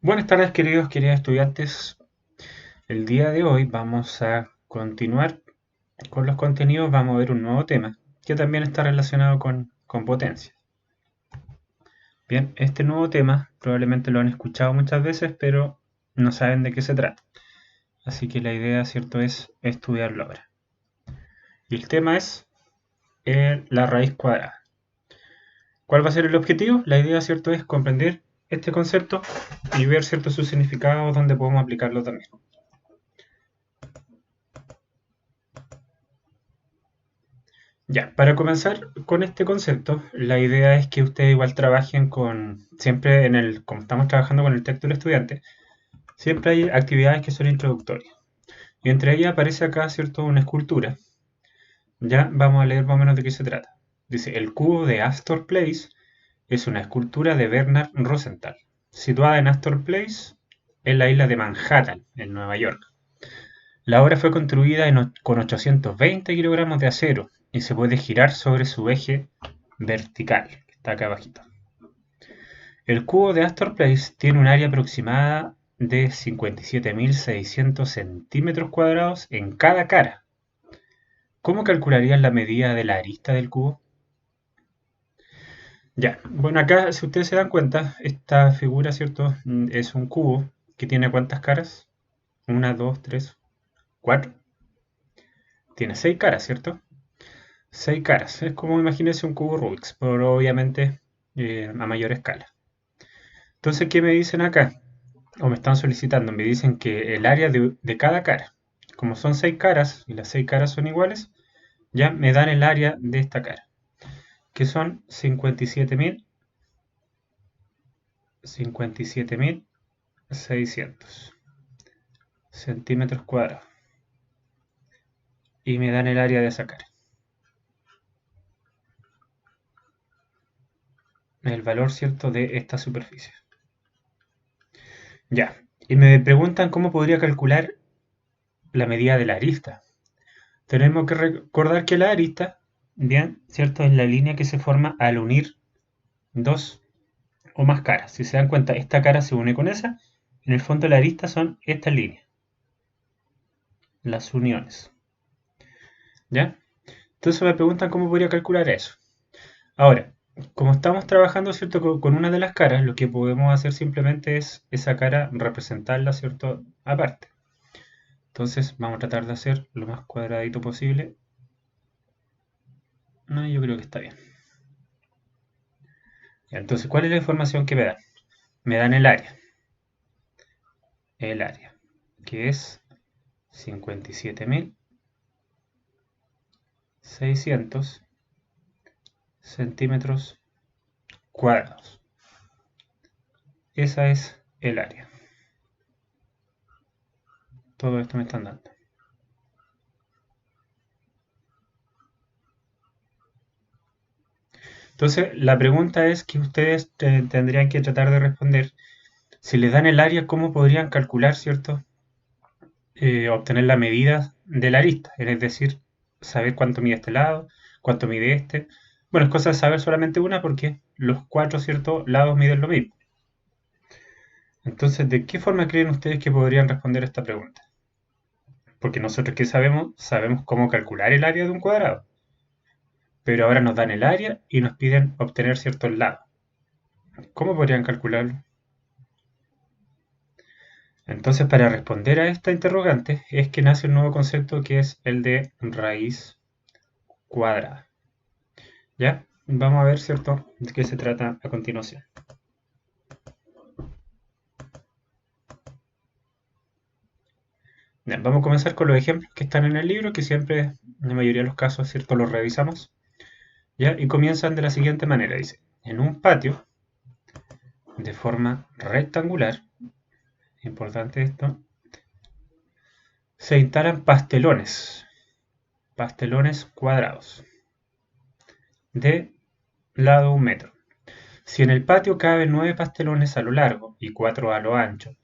Buenas tardes, queridos estudiantes. El día de hoy vamos a continuar con los contenidos. Vamos a ver un nuevo tema que también está relacionado con potencia. Bien, este nuevo tema probablemente lo han escuchado muchas veces, pero no saben de qué se trata. Así que la idea, ¿cierto?, es estudiarlo ahora. Y el tema es la raíz cuadrada. ¿Cuál va a ser el objetivo? La idea, ¿cierto?, es comprender este concepto y ver, ¿cierto?, sus significados donde podemos aplicarlo también. Ya, para comenzar con este concepto, la idea es que ustedes igual trabajen siempre como estamos trabajando con el texto del estudiante, siempre hay actividades que son introductorias. Y entre ellas aparece acá, ¿cierto?, una escultura. Ya vamos a leer más o menos de qué se trata. Dice, el cubo de Astor Place es una escultura de Bernard Rosenthal, situada en Astor Place, en la isla de Manhattan, en Nueva York. La obra fue construida con 820 kilogramos de acero y se puede girar sobre su eje vertical, que está acá abajito. El cubo de Astor Place tiene un área aproximada de 57.600 centímetros cuadrados en cada cara. ¿Cómo calcularían la medida de la arista del cubo? Ya, bueno, acá si ustedes se dan cuenta, esta figura, ¿cierto? Es un cubo que tiene ¿cuántas caras? Una, dos, tres, cuatro. Tiene seis caras, ¿cierto? Seis caras. Es como imagínense un cubo Rubik's, pero obviamente a mayor escala. Entonces, ¿qué me dicen acá? O me están solicitando, me dicen que el área de cada cara, como son seis caras y las seis caras son iguales, ya me dan el área de esta cara, que son 57.600 centímetros cuadrados. Y me dan el área de esa cara. El valor, ¿cierto?, de esta superficie. Ya. Y me preguntan cómo podría calcular la medida de la arista. Tenemos que recordar que la arista, bien, ¿cierto?, es la línea que se forma al unir dos o más caras. Si se dan cuenta, esta cara se une con esa. En el fondo la arista son estas líneas, las uniones. ¿Ya? Entonces me preguntan cómo podría calcular eso. Ahora, como estamos trabajando, ¿cierto?, con una de las caras, lo que podemos hacer simplemente es esa cara representarla, ¿cierto?, aparte. Entonces vamos a tratar de hacer lo más cuadradito posible. No, yo creo que está bien. Ya, entonces, ¿cuál es la información que me dan? Me dan el área, que es 57.600 centímetros cuadrados. Esa es el área. Todo esto me están dando. Entonces, la pregunta es que ustedes tendrían que tratar de responder. Si les dan el área, ¿cómo podrían calcular, cierto? Obtener la medida de la arista, es decir, saber cuánto mide este lado, cuánto mide este. Bueno, es cosa de saber solamente una porque los cuatro, ¿cierto?, lados miden lo mismo. Entonces, ¿de qué forma creen ustedes que podrían responder esta pregunta? Porque nosotros que sabemos, sabemos cómo calcular el área de un cuadrado. Pero ahora nos dan el área y nos piden obtener ciertos lados. ¿Cómo podrían calcularlo? Entonces, para responder a esta interrogante es que nace un nuevo concepto que es el de raíz cuadrada. ¿Ya? Vamos a ver, ¿cierto?, de qué se trata a continuación. Bien, vamos a comenzar con los ejemplos que están en el libro, que siempre, en la mayoría de los casos, ¿cierto?, los revisamos. ¿Ya? Y comienzan de la siguiente manera. Dice, en un patio de forma rectangular, importante esto, se instalan pastelones cuadrados, de lado 1 metro. Si en el patio caben 9 pastelones a lo largo y 4 a lo ancho,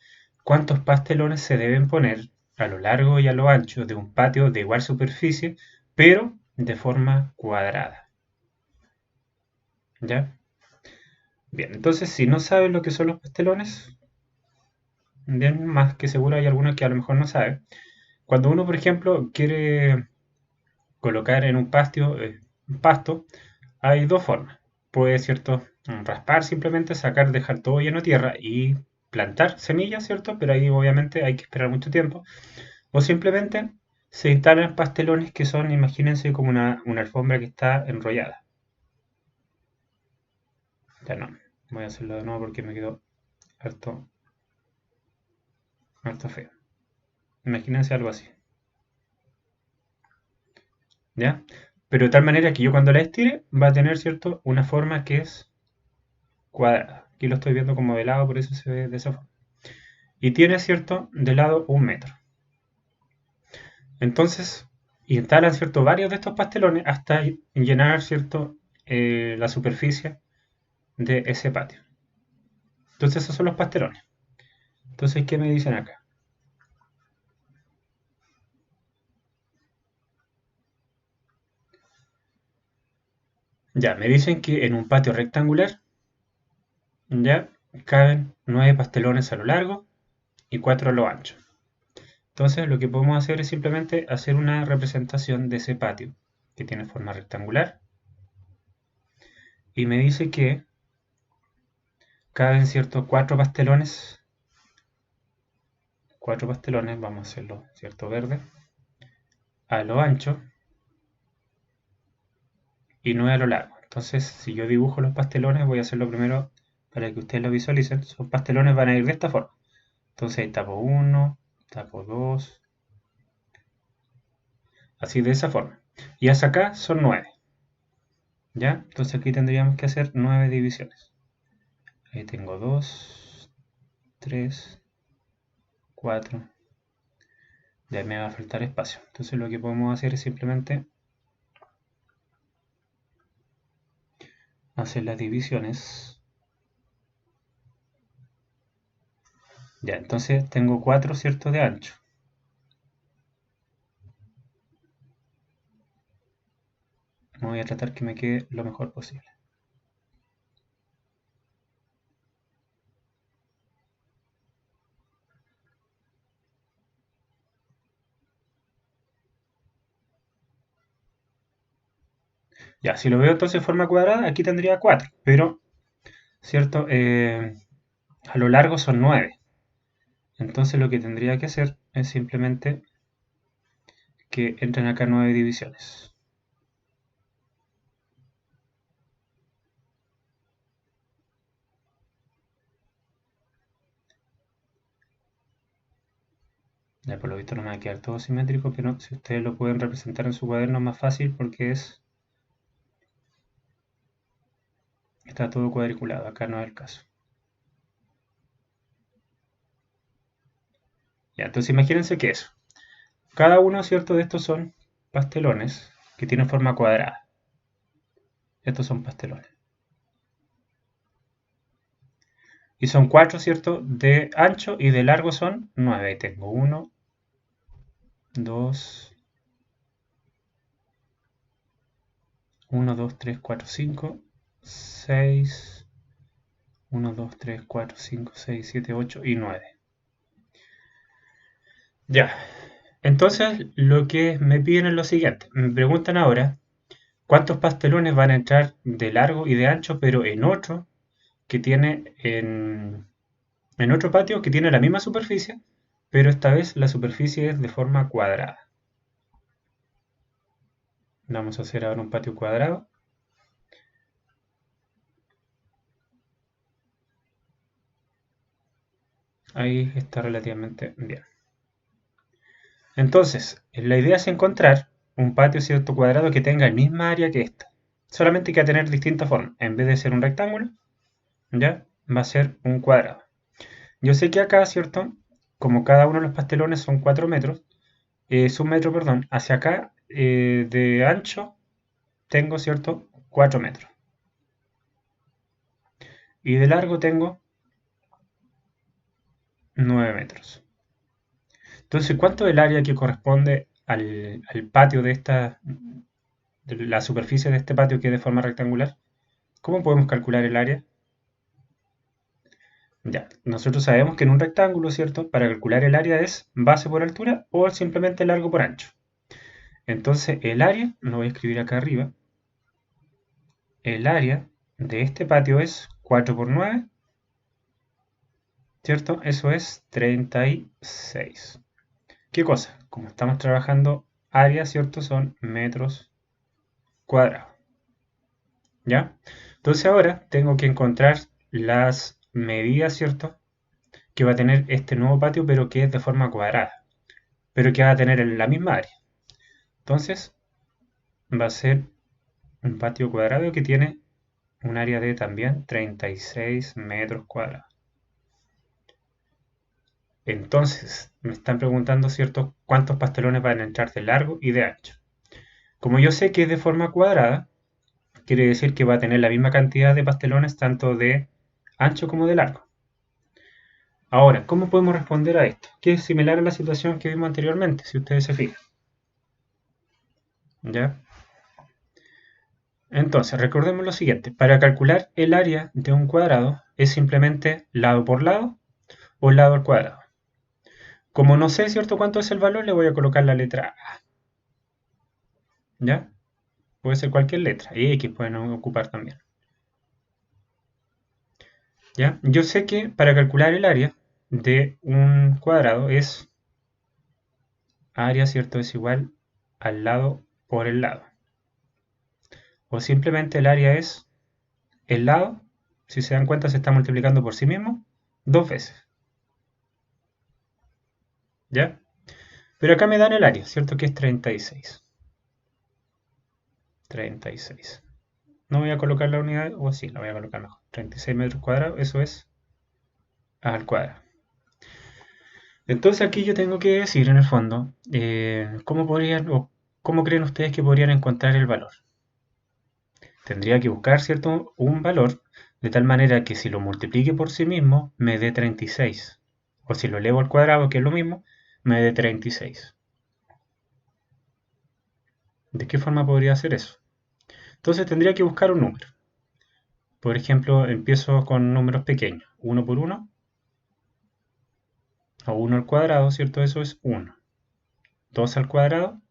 ¿cuántos pastelones se deben poner a lo largo y a lo ancho de un patio de igual superficie, pero de forma cuadrada? ¿Ya? Bien, entonces si no saben lo que son los pastelones, Bien, más que seguro hay algunos que a lo mejor no saben. Cuando uno, por ejemplo, quiere colocar en un pasto, hay dos formas. Puede, ¿cierto? Raspar simplemente, sacar, dejar todo lleno de tierra y plantar semillas, ¿cierto? Pero ahí obviamente hay que esperar mucho tiempo. O simplemente se instalan pastelones que son, imagínense, como una alfombra que está enrollada. Ya no, voy a hacerlo de nuevo porque me quedó harto, harto feo. Imagínense algo así, ¿ya? Pero de tal manera que yo cuando la estire va a tener, ¿cierto? Una forma que es cuadrada. Aquí lo estoy viendo como de lado, por eso se ve de esa forma. Y tiene, ¿cierto? De lado 1 metro. Entonces, instalan, ¿cierto? Varios de estos pastelones hasta llenar, ¿cierto? La superficie de ese patio. Entonces, esos son los pastelones. Entonces, ¿qué me dicen acá? Ya, me dicen que en un patio rectangular, ya, caben 9 pastelones a lo largo y 4 a lo ancho. Entonces, lo que podemos hacer es simplemente hacer una representación de ese patio que tiene forma rectangular y me dice que caben, ¿cierto? Cuatro pastelones, vamos a hacerlo, ¿cierto? Verde, a lo ancho y 9 a lo largo. Entonces, si yo dibujo los pastelones, voy a hacerlo primero para que ustedes lo visualicen. Los pastelones van a ir de esta forma. Entonces, ahí tapo uno, tapo dos, así de esa forma. Y hasta acá son 9, ¿ya? Entonces aquí tendríamos que hacer 9 divisiones. Ahí tengo 2, 3, 4. Ya me va a faltar espacio. Entonces lo que podemos hacer es simplemente hacer las divisiones. Ya, entonces tengo 4, ¿cierto? De ancho. Voy a tratar que me quede lo mejor posible. Ya, si lo veo entonces en forma cuadrada, aquí tendría 4, pero, ¿cierto? A lo largo son 9. Entonces lo que tendría que hacer es simplemente que entren acá 9 divisiones. Ya por lo visto no me va a quedar todo simétrico, pero si ustedes lo pueden representar en su cuaderno es más fácil porque está todo cuadriculado. Acá no es el caso. Ya, entonces imagínense que eso. Cada uno, ¿cierto? De estos son pastelones que tienen forma cuadrada. Estos son pastelones. Y son 4, ¿cierto? De ancho y de largo son 9. Tengo 1, 2, 1, 2, 3, 4, 5, 6, 1, 2, 3, 4, 5, 6, 7, 8 y 9. Ya. Entonces, lo que me piden es lo siguiente. Me preguntan ahora cuántos pastelones van a entrar de largo y de ancho, pero que tiene en otro patio que tiene la misma superficie, pero esta vez la superficie es de forma cuadrada. Vamos a hacer ahora un patio cuadrado. Ahí está relativamente bien. Entonces, la idea es encontrar un patio cierto cuadrado que tenga el misma área que esta. Solamente que va a tener distintas formas. En vez de ser un rectángulo, ya va a ser un cuadrado. Yo sé que acá, ¿cierto? Como cada uno de los pastelones son 4 metros, es un metro, perdón, hacia acá de ancho tengo, ¿cierto? 4 metros. Y de largo tengo 9 metros. Entonces, ¿cuánto es el área que corresponde al patio de la superficie de este patio que es de forma rectangular? ¿Cómo podemos calcular el área? Ya, nosotros sabemos que en un rectángulo, ¿cierto? Para calcular el área es base por altura o simplemente largo por ancho. Entonces el área, lo voy a escribir acá arriba, el área de este patio es 4 por 9, ¿cierto? Eso es 36. ¿Qué cosa? Como estamos trabajando área, ¿cierto? Son metros cuadrados. ¿Ya? Entonces ahora tengo que encontrar las medidas, ¿cierto? Que va a tener este nuevo patio, pero que es de forma cuadrada, pero que va a tener en la misma área. Entonces va a ser un patio cuadrado que tiene un área de también 36 metros cuadrados. Entonces me están preguntando, ¿cierto? ¿Cuántos pastelones van a entrar de largo y de ancho? Como yo sé que es de forma cuadrada, quiere decir que va a tener la misma cantidad de pastelones tanto de ancho como de largo. Ahora, ¿cómo podemos responder a esto? Que es similar a la situación que vimos anteriormente, si ustedes se fijan. ¿Ya? Entonces, recordemos lo siguiente. Para calcular el área de un cuadrado es simplemente lado por lado o lado al cuadrado. Como no sé, ¿cierto?, cuánto es el valor, le voy a colocar la letra A. ¿Ya? Puede ser cualquier letra. Y X pueden ocupar también. ¿Ya? Yo sé que para calcular el área de un cuadrado es área, ¿cierto?, es igual al lado por el lado. O simplemente el área es el lado, si se dan cuenta, se está multiplicando por sí mismo dos veces. ¿Ya? Pero acá me dan el área, ¿cierto? Que es 36. 36. No voy a colocar la unidad, o sí, la voy a colocar mejor. 36 metros cuadrados, eso es al cuadrado. Entonces aquí yo tengo que decir, en el fondo, cómo podrían o cómo creen ustedes que podrían encontrar el valor. Tendría que buscar, ¿cierto?, un valor de tal manera que si lo multiplique por sí mismo me dé 36. O si lo elevo al cuadrado, que es lo mismo, me dé 36. ¿De qué forma podría hacer eso? Entonces tendría que buscar un número. Por ejemplo, empiezo con números pequeños. 1 por 1, o 1 al cuadrado, ¿cierto? Eso es 1. 2 al cuadrado,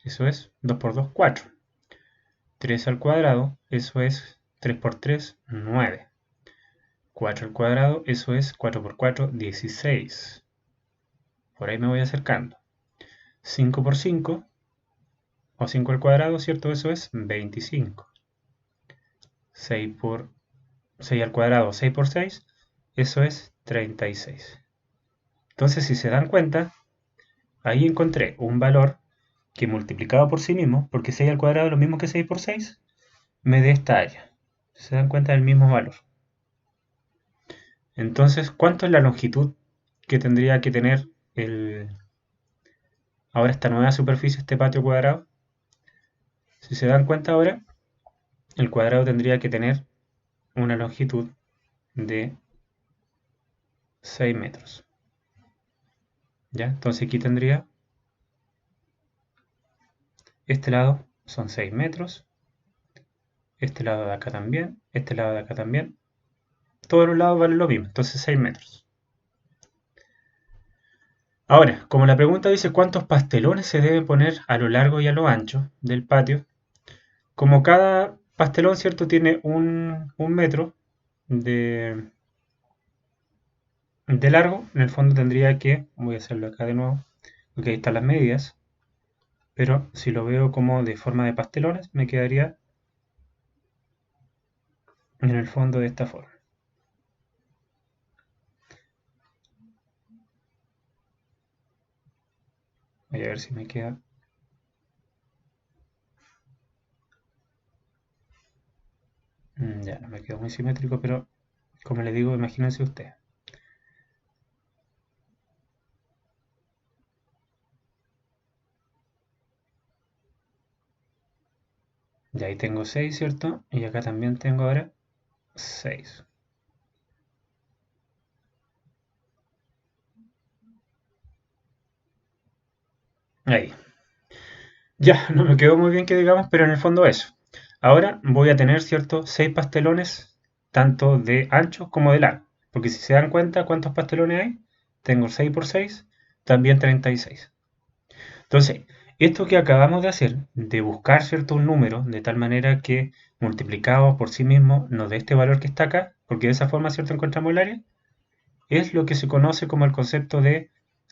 eso es 2 por 2, 4. 3 al cuadrado, eso es 3 por 3, 9. 4 al cuadrado, eso es 4 por 4, 16. Por ahí me voy acercando. 5 por 5, o 5 al cuadrado, ¿cierto? Eso es 25. 6 por 6 al cuadrado, 6 por 6, eso es 36. Entonces, si se dan cuenta, ahí encontré un valor que multiplicado por sí mismo, porque 6 al cuadrado es lo mismo que 6 por 6, me dé esta área. Se dan cuenta del mismo valor. Entonces, ¿cuánto es la longitud que tendría que tener ahora esta nueva superficie, este patio cuadrado? Si se dan cuenta ahora, el cuadrado tendría que tener una longitud de 6 metros. ¿Ya? Entonces aquí tendría, este lado son 6 metros, este lado de acá también, este lado de acá también. Todos los lados valen lo mismo, entonces 6 metros. Ahora, como la pregunta dice cuántos pastelones se deben poner a lo largo y a lo ancho del patio, como cada pastelón, ¿cierto?, tiene un metro de largo, en el fondo tendría que, voy a hacerlo acá de nuevo, porque ahí están las medidas, pero si lo veo como de forma de pastelones, me quedaría en el fondo de esta forma. Voy a ver si me queda. Ya, no me quedó muy simétrico, pero como les digo, imagínense ustedes. Y ahí tengo 6, ¿cierto? Y acá también tengo ahora 6. Ahí. Ya, no me quedó muy bien que digamos, pero en el fondo eso. Ahora voy a tener, ¿cierto?, 6 pastelones, tanto de ancho como de largo. Porque si se dan cuenta cuántos pastelones hay, tengo 6 por 6, también 36. Entonces, esto que acabamos de hacer, de buscar cierto un número, de tal manera que multiplicado por sí mismo nos dé este valor que está acá, porque de esa forma, ¿cierto?, encontramos el área, es lo que se conoce como el concepto de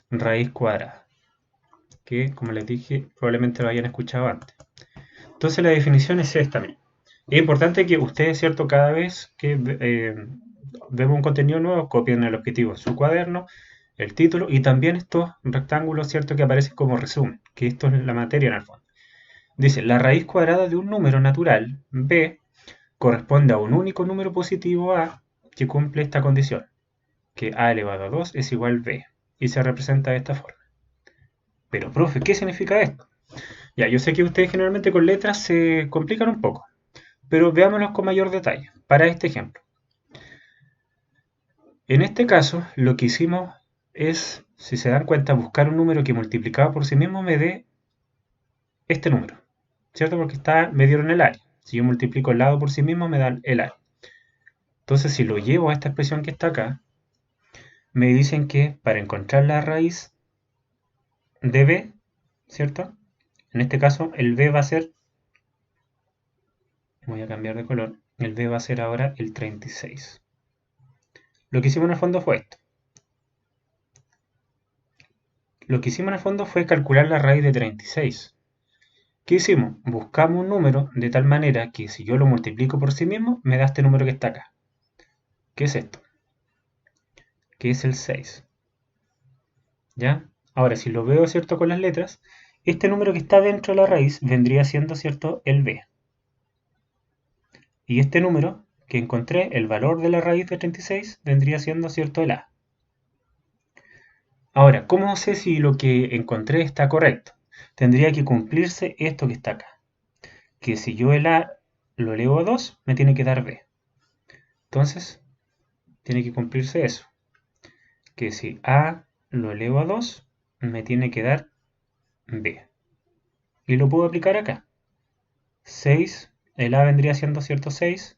raíz cuadrada, que, como les dije, probablemente lo hayan escuchado antes. Entonces, la definición es esta misma. Es importante que ustedes, ¿cierto?, cada vez que vemos un contenido nuevo, copien el objetivo en su cuaderno, el título y también estos rectángulos, ¿cierto?, que aparecen como resumen, que esto es la materia en el fondo. Dice, la raíz cuadrada de un número natural, b, corresponde a un único número positivo a que cumple esta condición, que a elevado a 2 es igual a b, y se representa de esta forma. Pero, profe, ¿qué significa esto? Ya, yo sé que ustedes generalmente con letras se complican un poco, pero veámoslos con mayor detalle, para este ejemplo. En este caso, lo que hicimos es, si se dan cuenta, buscar un número que multiplicado por sí mismo me dé este número, ¿cierto? Porque me dieron el área. Si yo multiplico el lado por sí mismo, me dan el área. Entonces, si lo llevo a esta expresión que está acá, me dicen que para encontrar la raíz de b, ¿cierto? En este caso, el b va a ser, voy a cambiar de color, el b va a ser ahora el 36. Lo que hicimos en el fondo fue esto. Lo que hicimos en el fondo fue calcular la raíz de 36. ¿Qué hicimos? Buscamos un número de tal manera que si yo lo multiplico por sí mismo, me da este número que está acá. ¿Qué es esto? Que es el 6. ¿Ya? Ahora, si lo veo, ¿cierto?, con las letras, este número que está dentro de la raíz vendría siendo, ¿cierto?, el b. Y este número que encontré, el valor de la raíz de 36, vendría siendo, ¿cierto?, el a. Ahora, ¿cómo sé si lo que encontré está correcto? Tendría que cumplirse esto que está acá. Que si yo el a lo elevo a 2, me tiene que dar b. Entonces, tiene que cumplirse eso. Que si a lo elevo a 2, me tiene que dar b. Y lo puedo aplicar acá. 6, el a vendría siendo, ¿cierto?, 6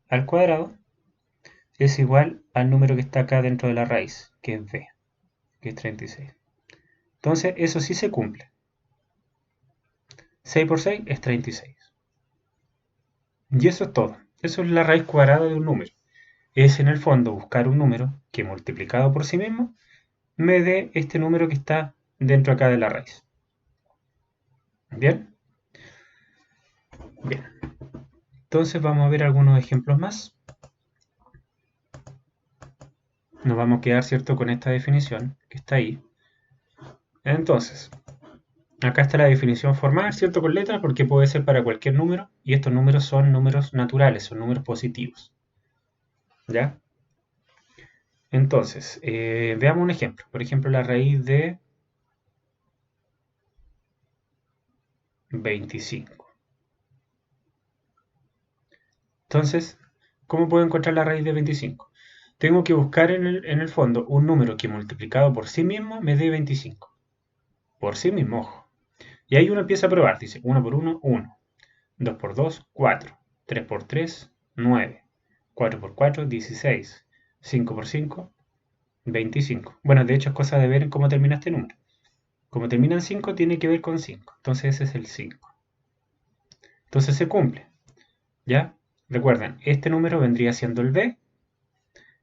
al cuadrado, es igual al número que está acá dentro de la raíz, que es b, que es 36. Entonces, eso sí se cumple. 6 por 6 es 36. Y eso es todo. Eso es la raíz cuadrada de un número. Es en el fondo buscar un número que multiplicado por sí mismo me dé este número que está dentro acá de la raíz. ¿Bien? Bien. Entonces vamos a ver algunos ejemplos más. Nos vamos a quedar, ¿cierto?, con esta definición que está ahí. Entonces, acá está la definición formal, ¿cierto?, con letras, porque puede ser para cualquier número, y estos números son números naturales, son números positivos. ¿Ya? Entonces, veamos un ejemplo. Por ejemplo, la raíz de 25. Entonces, ¿cómo puedo encontrar la raíz de 25? Tengo que buscar en el fondo un número que multiplicado por sí mismo me dé 25. Por sí mismo, ojo. Y ahí uno empieza a probar. Dice 1 por 1, 1. 2 por 2, 4. 3 por 3, 9. 4 por 4, 16. 5 por 5, 25. Bueno, de hecho es cosa de ver en cómo termina este número. Como termina en 5, tiene que ver con 5. Entonces ese es el 5. Entonces se cumple. ¿Ya? Recuerden, este número vendría siendo el b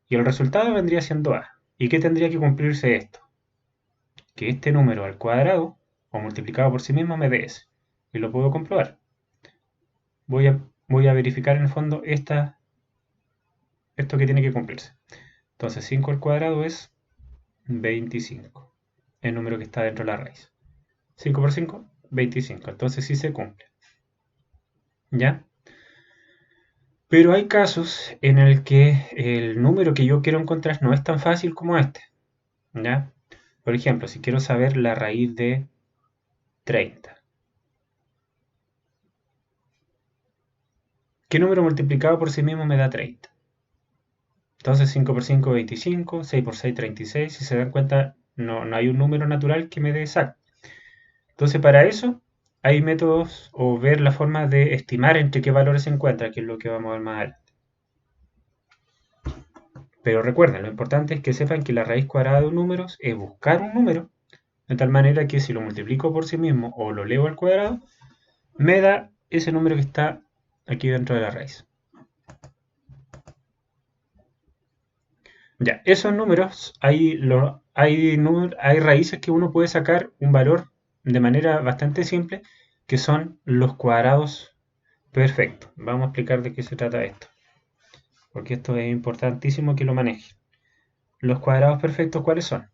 y el resultado vendría siendo a. ¿Y qué tendría que cumplirse esto? Que este número al cuadrado o multiplicado por sí mismo me dé ese. Y lo puedo comprobar. Voy a verificar en el fondo esto que tiene que cumplirse. Entonces 5 al cuadrado es 25. El número que está dentro de la raíz. 5 por 5, 25. Entonces sí se cumple. ¿Ya? Pero hay casos en el que el número que yo quiero encontrar no es tan fácil como este. ¿Ya? Por ejemplo, si quiero saber la raíz de 30. ¿Qué número multiplicado por sí mismo me da 30? Entonces 5 por 5, 25, 6 por 6, 36. Si se dan cuenta, no hay un número natural que me dé exacto. Entonces para eso hay métodos o ver la forma de estimar entre qué valores se encuentra, que es lo que vamos a ver más adelante. Pero recuerden, lo importante es que sepan que la raíz cuadrada de un número es buscar un número, de tal manera que si lo multiplico por sí mismo o lo elevo al cuadrado, me da ese número que está aquí dentro de la raíz. Ya, esos números, hay raíces que uno puede sacar un valor de manera bastante simple, que son los cuadrados perfectos. Vamos a explicar de qué se trata esto, porque esto es importantísimo que lo maneje. Los cuadrados perfectos, ¿cuáles son?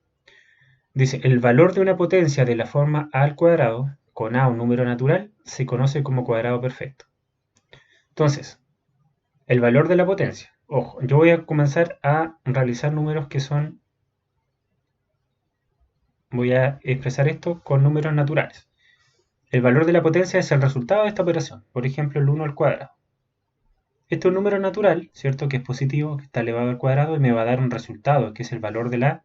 Dice, el valor de una potencia de la forma a al cuadrado, con a un número natural, se conoce como cuadrado perfecto. Entonces, el valor de la potencia. Ojo, yo voy a comenzar a realizar números que son... Voy a expresar esto con números naturales. El valor de la potencia es el resultado de esta operación, por ejemplo, el 1 al cuadrado. Este es un número natural, ¿cierto? Que es positivo, que está elevado al cuadrado y me va a dar un resultado, que es el valor de la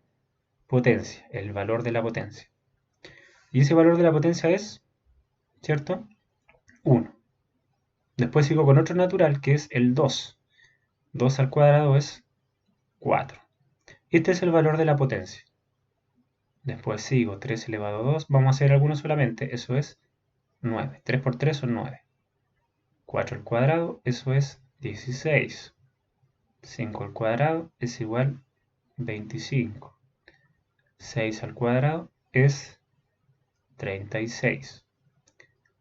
potencia, el valor de la potencia. Y ese valor de la potencia es, ¿cierto? 1. Después sigo con otro natural, que es el 2. 2 al cuadrado es 4. Este es el valor de la potencia. Después sigo 3 elevado a 2. Vamos a hacer algunos solamente. Eso es 9. 3 por 3 son 9. 4 al cuadrado, eso es 16. 5 al cuadrado es igual a 25. 6 al cuadrado es 36.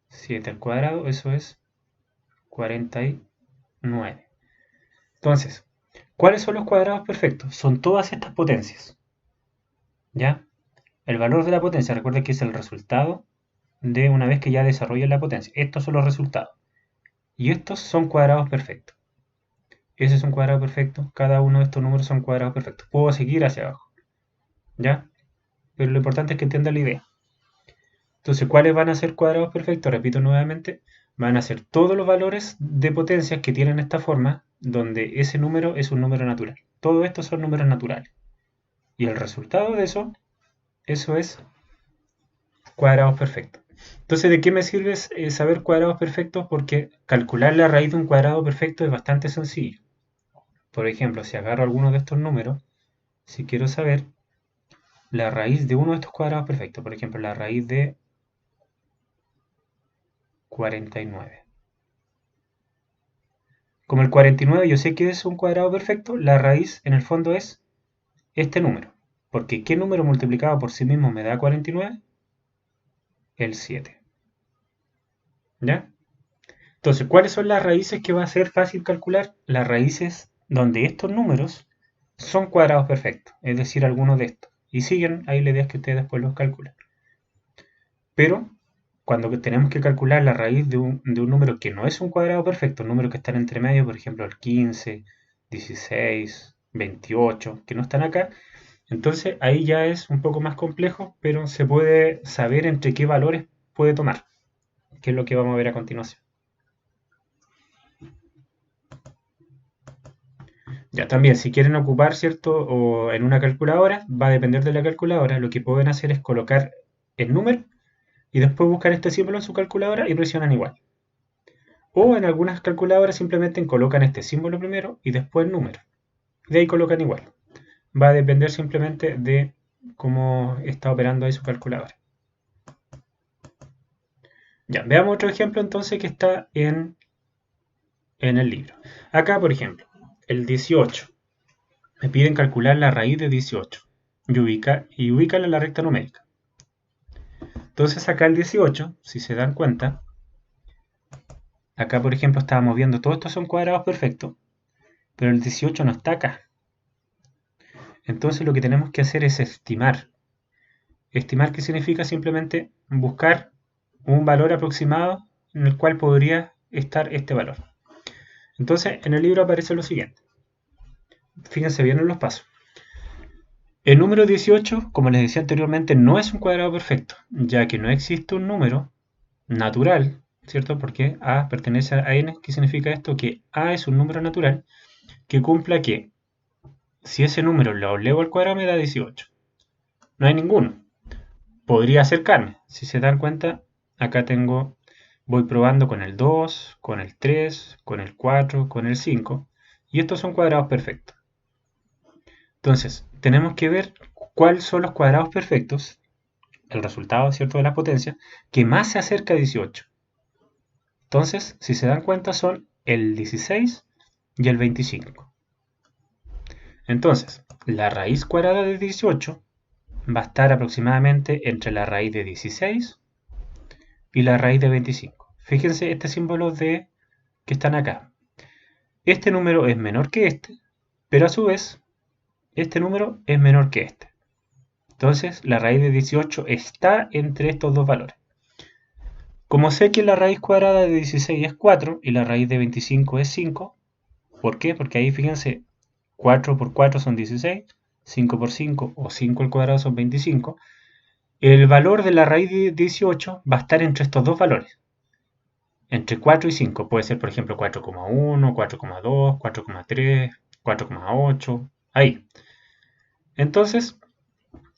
7 al cuadrado, eso es 49. Entonces, ¿cuáles son los cuadrados perfectos? Son todas estas potencias. ¿Ya? El valor de la potencia, recuerda que es el resultado de una vez que ya desarrolla la potencia. Estos son los resultados. Y estos son cuadrados perfectos. Ese es un cuadrado perfecto. Cada uno de estos números son cuadrados perfectos. Puedo seguir hacia abajo. ¿Ya? Pero lo importante es que entiendan la idea. Entonces, ¿cuáles van a ser cuadrados perfectos? Repito nuevamente, van a ser todos los valores de potencias que tienen esta forma, donde ese número es un número natural. Todos estos son números naturales. Y el resultado de eso es cuadrados perfectos. Entonces, ¿de qué me sirve saber cuadrados perfectos? Porque calcular la raíz de un cuadrado perfecto es bastante sencillo. Por ejemplo, si agarro alguno de estos números, si quiero saber la raíz de uno de estos cuadrados perfectos, por ejemplo, la raíz de 49. Como el 49 yo sé que es un cuadrado perfecto, la raíz en el fondo es este número. Porque ¿qué número multiplicado por sí mismo me da 49? El 7. ¿Ya? Entonces, ¿cuáles son las raíces que va a ser fácil calcular? Las raíces donde estos números son cuadrados perfectos, es decir, algunos de estos. Y siguen ahí la idea es que ustedes después los calculan. Pero cuando tenemos que calcular la raíz de un número que no es un cuadrado perfecto, un número que está entre medio, por ejemplo el 15, 16, 28, que no están acá, entonces ahí ya es un poco más complejo, pero se puede saber entre qué valores puede tomar, que es lo que vamos a ver a continuación. Ya también, si quieren ocupar, ¿cierto? O en una calculadora, va a depender de la calculadora. Lo que pueden hacer es colocar el número y después buscar este símbolo en su calculadora y presionan igual. O en algunas calculadoras simplemente colocan este símbolo primero y después el número. De ahí colocan igual. Va a depender simplemente de cómo está operando ahí su calculadora. Ya, veamos otro ejemplo entonces que está en el libro. Acá, por ejemplo, el 18. Me piden calcular la raíz de 18 y ubícala en la recta numérica. Entonces acá el 18, si se dan cuenta, acá por ejemplo estábamos viendo, todos estos son cuadrados perfectos, pero el 18 no está acá. Entonces lo que tenemos que hacer es estimar. Estimar que significa simplemente buscar un valor aproximado en el cual podría estar este valor. Entonces en el libro aparece lo siguiente. Fíjense bien en los pasos. El número 18, como les decía anteriormente, no es un cuadrado perfecto, ya que no existe un número natural, ¿cierto? Porque A pertenece a n. ¿Qué significa esto? Que A es un número natural que cumpla que si ese número lo elevo al cuadrado me da 18. No hay ninguno. Podría acercarme. Si se dan cuenta, acá voy probando con el 2, con el 3, con el 4, con el 5. Y estos son cuadrados perfectos. Entonces, tenemos que ver cuáles son los cuadrados perfectos, el resultado, ¿cierto?, de la potencia, que más se acerca a 18. Entonces, si se dan cuenta, son el 16 y el 25. Entonces, la raíz cuadrada de 18 va a estar aproximadamente entre la raíz de 16 y la raíz de 25. Fíjense este símbolo de que están acá. Este número es menor que este, pero a su vez, este número es menor que este. Entonces, la raíz de 18 está entre estos dos valores. Como sé que la raíz cuadrada de 16 es 4 y la raíz de 25 es 5, ¿por qué? Porque ahí fíjense, 4 por 4 son 16, 5 por 5 o 5 al cuadrado son 25. El valor de la raíz de 18 va a estar entre estos dos valores, entre 4 y 5. Puede ser, por ejemplo, 4,1, 4,2, 4,3, 4,8, ahí. Entonces,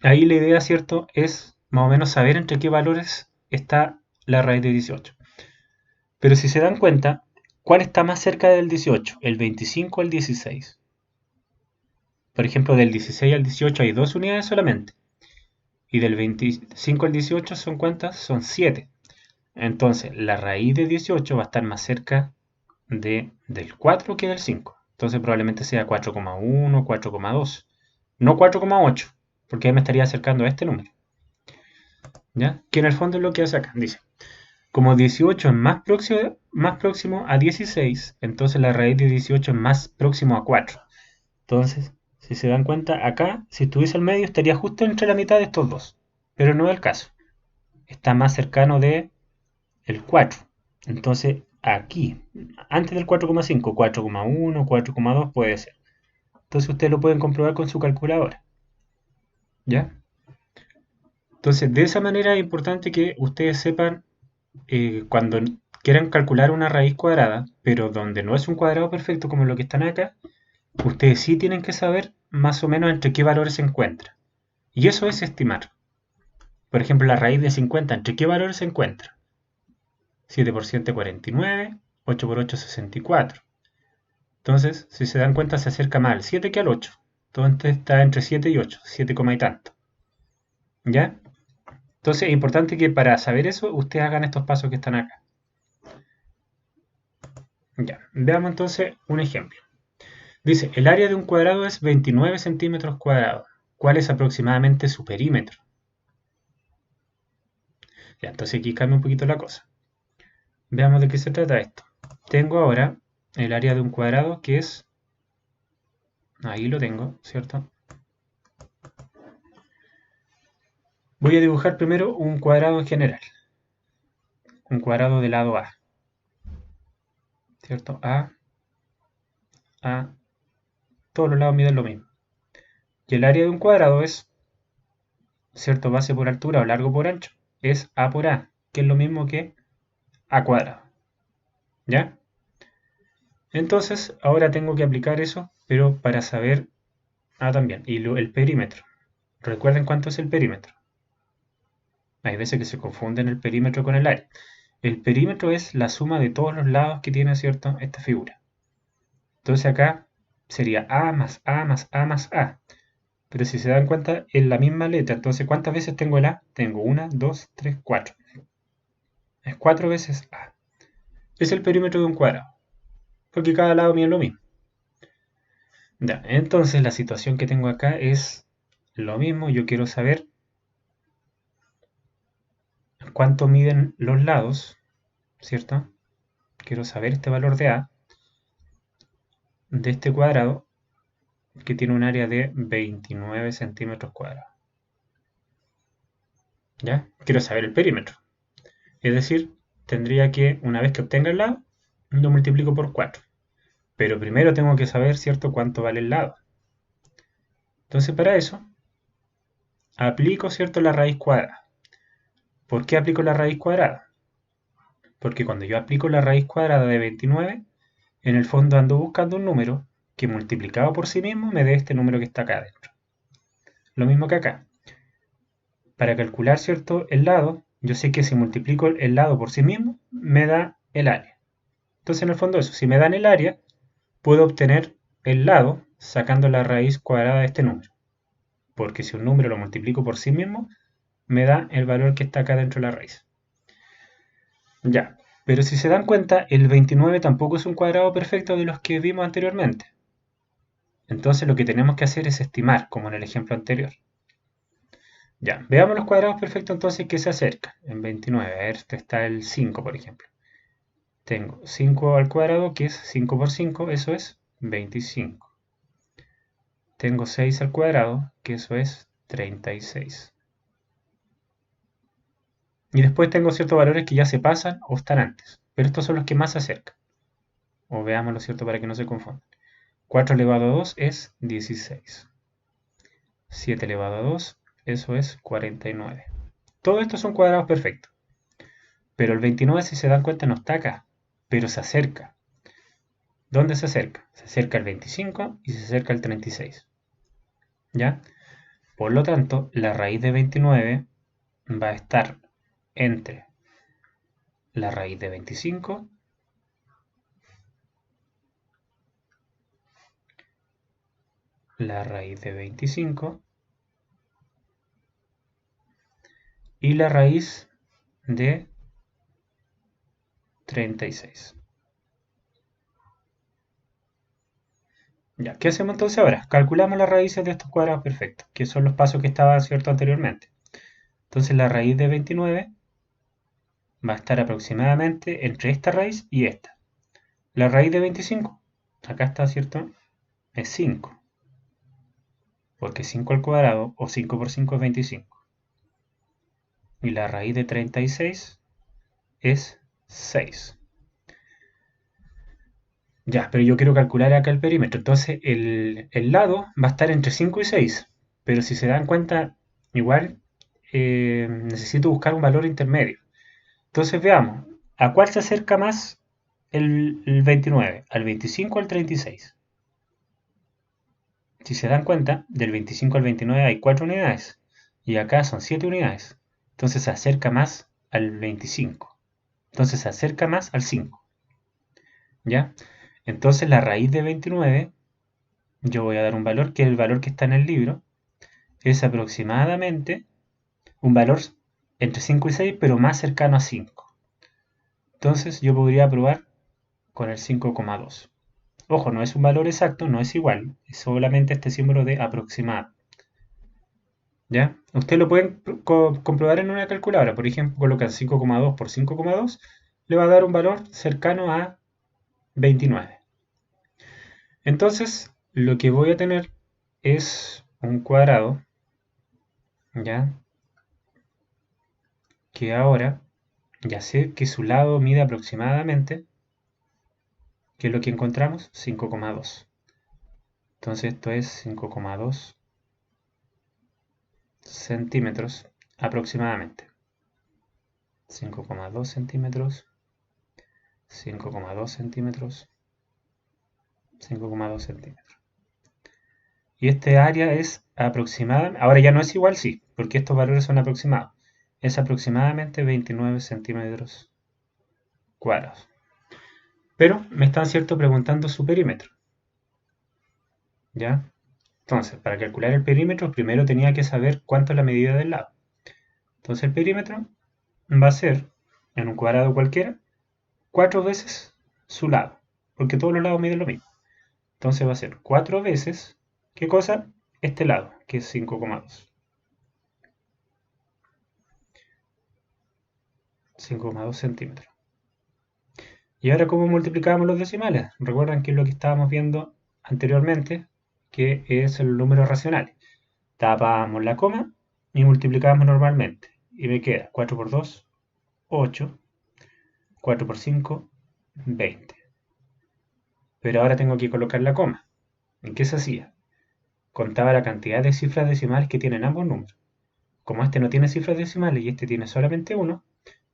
ahí la idea, ¿cierto?, es más o menos saber entre qué valores está la raíz de 18. Pero si se dan cuenta, ¿cuál está más cerca del 18? ¿El 25 o el 16? Por ejemplo, del 16 al 18 hay 2 unidades solamente. Y del 25 al 18 son ¿cuántas? Son 7. Entonces, la raíz de 18 va a estar más cerca del 4 que del 5. Entonces probablemente sea 4,1, 4,2. No 4,8, porque ahí me estaría acercando a este número. ¿Ya? Que en el fondo es lo que hace acá. Dice, como 18 es más próximo a 16, entonces la raíz de 18 es más próximo a 4. Entonces, si se dan cuenta, acá, si estuviese al medio, estaría justo entre la mitad de estos dos. Pero no es el caso. Está más cercano de el 4. Entonces, aquí, antes del 4,5, 4,1, 4,2 puede ser. Entonces, ustedes lo pueden comprobar con su calculadora. ¿Ya? Entonces, de esa manera es importante que ustedes sepan cuando quieran calcular una raíz cuadrada, pero donde no es un cuadrado perfecto como lo que están acá, ustedes sí tienen que saber más o menos entre qué valores se encuentra. Y eso es estimar. Por ejemplo, la raíz de 50, ¿entre qué valores se encuentra? 7 por 7, 49, 8 por 8, 64. Entonces, si se dan cuenta, se acerca más al 7 que al 8. Entonces está entre 7 y 8, 7, y tanto. ¿Ya? Entonces es importante que para saber eso, ustedes hagan estos pasos que están acá. Ya, veamos entonces un ejemplo. Dice, el área de un cuadrado es 29 centímetros cuadrados. ¿Cuál es aproximadamente su perímetro? Ya, entonces aquí cambia un poquito la cosa. Veamos de qué se trata esto. Tengo ahora el área de un cuadrado que es... Ahí lo tengo, ¿cierto? Voy a dibujar primero un cuadrado en general. Un cuadrado de lado A. ¿Cierto? A, todos los lados miden lo mismo. Y el área de un cuadrado es, ¿cierto?, base por altura o largo por ancho. Es A por A, que es lo mismo que A cuadrado. ¿Ya? Entonces, ahora tengo que aplicar eso, pero para saber también. Y el perímetro. Recuerden cuánto es el perímetro. Hay veces que se confunden el perímetro con el área. El perímetro es la suma de todos los lados que tiene, ¿cierto?, esta figura. Entonces acá sería A más A más A más A. Pero si se dan cuenta, es la misma letra. Entonces, ¿cuántas veces tengo el A? Tengo 1, 2, 3, 4. Es 4 veces A. Es el perímetro de un cuadrado. Porque cada lado mide lo mismo. Ya, entonces la situación que tengo acá es lo mismo. Yo quiero saber cuánto miden los lados, ¿cierto? Quiero saber este valor de A de este cuadrado que tiene un área de 29 centímetros cuadrados. ¿Ya? Quiero saber el perímetro. Es decir, tendría que, una vez que obtenga el lado, lo multiplico por 4. Pero primero tengo que saber, ¿cierto?, cuánto vale el lado. Entonces, para eso, aplico, ¿cierto?, la raíz cuadrada. ¿Por qué aplico la raíz cuadrada? Porque cuando yo aplico la raíz cuadrada de 29, en el fondo ando buscando un número que multiplicado por sí mismo me dé este número que está acá adentro. Lo mismo que acá. Para calcular, ¿cierto?, el lado, yo sé que si multiplico el lado por sí mismo, me da el área. Entonces, en el fondo eso, si me dan el área, puedo obtener el lado, sacando la raíz cuadrada de este número. Porque si un número lo multiplico por sí mismo, me da el valor que está acá dentro de la raíz. Ya, pero si se dan cuenta, el 29 tampoco es un cuadrado perfecto de los que vimos anteriormente. Entonces lo que tenemos que hacer es estimar, como en el ejemplo anterior. Ya, veamos los cuadrados perfectos entonces que se acercan. En 29, a ver, este está el 5, por ejemplo. Tengo 5 al cuadrado, que es 5 por 5, eso es 25. Tengo 6 al cuadrado, que eso es 36. Y después tengo ciertos valores que ya se pasan o están antes, pero estos son los que más se acercan. O veámoslo, ¿cierto? Para que no se confundan. 4 elevado a 2 es 16. 7 elevado a 2, eso es 49. Todos estos son cuadrados perfectos. Pero el 29, si se dan cuenta, no está acá, pero se acerca. ¿Dónde se acerca? Se acerca al 25 y se acerca al 36. ¿Ya? Por lo tanto, la raíz de 29 va a estar entre la raíz de 25 la raíz de 25 y la raíz de 36. Ya, ¿qué hacemos entonces ahora? Calculamos las raíces de estos cuadrados perfectos, que son los pasos que estaban cierto anteriormente. Entonces la raíz de 29 va a estar aproximadamente entre esta raíz y esta. La raíz de 25, acá está, ¿cierto? Es 5, porque 5 al cuadrado o 5 por 5 es 25. Y la raíz de 36 es 6. Ya, pero yo quiero calcular acá el perímetro. Entonces el lado va a estar entre 5 y 6. Pero si se dan cuenta, igual necesito buscar un valor intermedio. Entonces veamos, ¿a cuál se acerca más el 29? ¿Al 25 o al 36? Si se dan cuenta, del 25 al 29 hay 4 unidades. Y acá son 7 unidades. Entonces se acerca más al 25. Entonces se acerca más al 5. ¿Ya? Entonces la raíz de 29, yo voy a dar un valor que es el valor que está en el libro, es aproximadamente un valor entre 5 y 6, pero más cercano a 5. Entonces yo podría probar con el 5,2. Ojo, no es un valor exacto, no es igual, es solamente este símbolo de aproximado. ¿Ya? Ustedes lo pueden comprobar en una calculadora. Por ejemplo, colocan 5,2 por 5,2, le va a dar un valor cercano a 29. Entonces, lo que voy a tener es un cuadrado, ¿ya? Que ahora ya sé que su lado mide aproximadamente, que es lo que encontramos, 5,2. Entonces esto es 5,2 centímetros aproximadamente. 5,2 centímetros, 5,2 centímetros, 5,2 centímetros. Y este área es aproximada, ahora ya no es igual, sí, porque estos valores son aproximados. Es aproximadamente 29 centímetros cuadrados. Pero me están, cierto, preguntando su perímetro. ¿Ya? Entonces, para calcular el perímetro, primero tenía que saber cuánto es la medida del lado. Entonces el perímetro va a ser, en un cuadrado cualquiera, 4 veces su lado, porque todos los lados miden lo mismo. Entonces va a ser 4 veces, ¿qué cosa? Este lado, que es 5,2. 5,2 centímetros. Y ahora, ¿cómo multiplicamos los decimales? Recuerdan que es lo que estábamos viendo anteriormente, que es el número racional. Tapamos la coma y multiplicamos normalmente. Y me queda 4 por 2, 8. 4 por 5, 20. Pero ahora tengo que colocar la coma. ¿En qué se hacía? Contaba la cantidad de cifras decimales que tienen ambos números. Como este no tiene cifras decimales y este tiene solamente uno,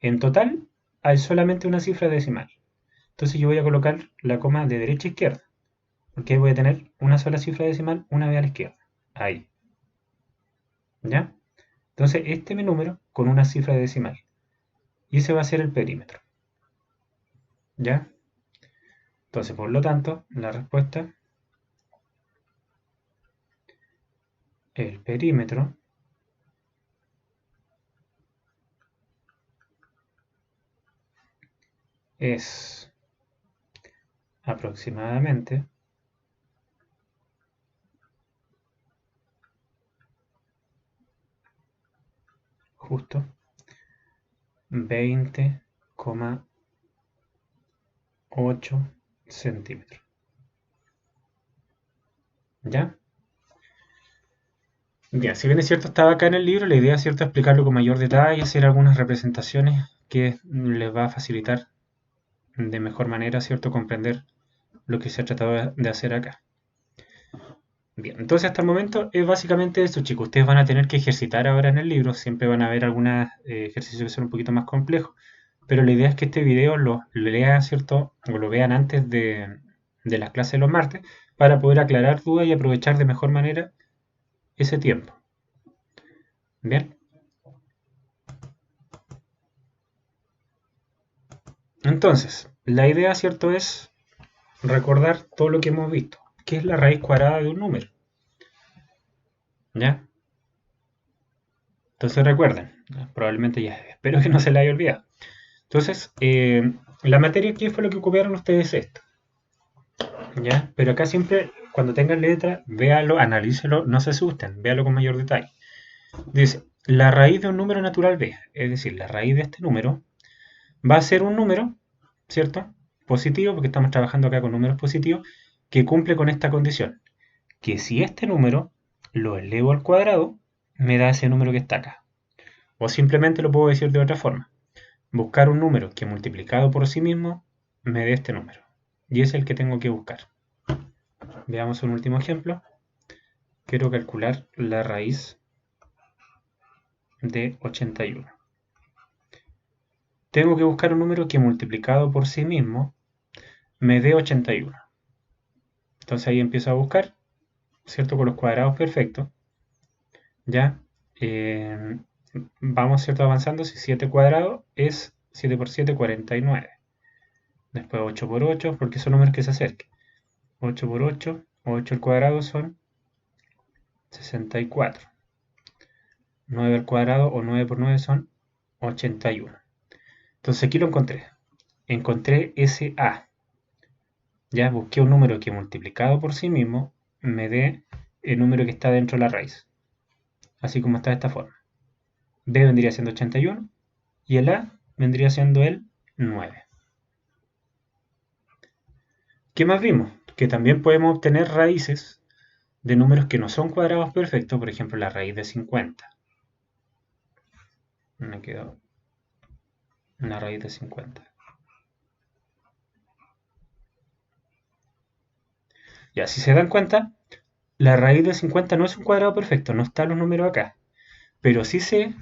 en total hay solamente una cifra decimal. Entonces yo voy a colocar la coma de derecha a izquierda, porque ahí voy a tener una sola cifra decimal una vez a la izquierda. Ahí. ¿Ya? Entonces este es mi número con una cifra decimal. Y ese va a ser el perímetro. ¿Ya? Entonces, por lo tanto, la respuesta el perímetro es aproximadamente justo 20,8 centímetros. ¿Ya? Bien, si bien es cierto, estaba acá en el libro, la idea es cierto explicarlo con mayor detalle, hacer algunas representaciones que les va a facilitar de mejor manera, cierto, comprender lo que se ha tratado de hacer acá. Bien, entonces hasta el momento es básicamente eso, chicos. Ustedes van a tener que ejercitar ahora en el libro, siempre van a haber algunos ejercicios que son un poquito más complejos, pero la idea es que este video lo lean, ¿cierto? O lo vean antes de las clases de los martes para poder aclarar dudas y aprovechar de mejor manera ese tiempo. Bien, entonces, la idea, ¿cierto? Es recordar todo lo que hemos visto. ¿Qué es la raíz cuadrada de un número? ¿Ya? Entonces recuerden, probablemente ya, espero que no se la haya olvidado. Entonces, la materia, ¿qué fue lo que ocuparon ustedes esto? ¿Ya? Pero acá siempre, cuando tengan letra, véalo, analícelo, no se asusten, véalo con mayor detalle. Dice, la raíz de un número natural b, es decir, la raíz de este número, va a ser un número, ¿cierto? Positivo, porque estamos trabajando acá con números positivos, que cumple con esta condición, que si este número lo elevo al cuadrado, me da ese número que está acá. O simplemente lo puedo decir de otra forma. Buscar un número que multiplicado por sí mismo me dé este número. Y es el que tengo que buscar. Veamos un último ejemplo. Quiero calcular la raíz de 81. Tengo que buscar un número que multiplicado por sí mismo me dé 81. Entonces ahí empiezo a buscar, ¿cierto? Con los cuadrados perfectos. Ya. Eh, vamos, ¿cierto? Avanzando. Si 7 cuadrados es 7 por 7, 49. Después 8 por 8, porque son números que se acerquen. 8 por 8, 8 al cuadrado son 64. 9 al cuadrado o 9 por 9 son 81. Entonces aquí lo encontré. Encontré ese A. Ya busqué un número que multiplicado por sí mismo me dé el número que está dentro de la raíz. Así como está de esta forma. B vendría siendo 81 y el A vendría siendo el 9. ¿Qué más vimos? Que también podemos obtener raíces de números que no son cuadrados perfectos, por ejemplo la raíz de 50. Me quedó una raíz de 50. Ya, si se dan cuenta, la raíz de 50 no es un cuadrado perfecto, no están los números acá. Pero sí sé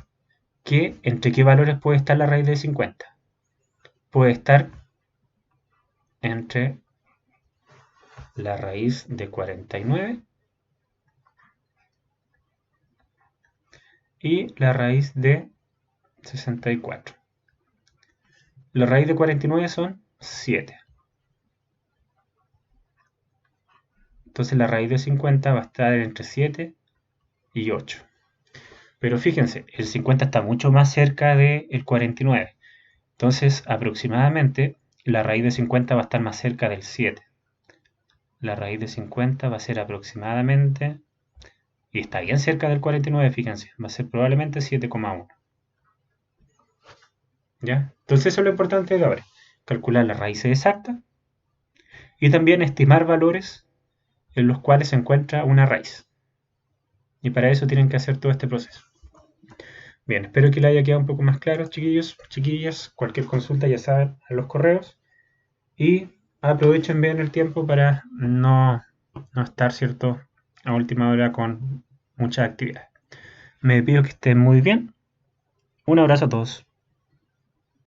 que entre qué valores puede estar la raíz de 50. Puede estar entre la raíz de 49 y la raíz de 64. La raíz de 49 son 7. Entonces la raíz de 50 va a estar entre 7 y 8. Pero fíjense, el 50 está mucho más cerca del 49. Entonces aproximadamente la raíz de 50 va a estar más cerca del 7. La raíz de 50 va a ser aproximadamente, y está bien cerca del 49, fíjense, va a ser probablemente 7,1. ¿Ya? Entonces eso es lo importante de ahora, calcular las raíces exactas y también estimar valores en los cuales se encuentra una raíz. Y para eso tienen que hacer todo este proceso. Bien, espero que les haya quedado un poco más claro, chiquillos, chiquillas. Cualquier consulta ya saben a los correos. Y aprovechen bien el tiempo para no estar, ¿cierto?, a última hora con muchas actividades. Me pido que estén muy bien. Un abrazo a todos.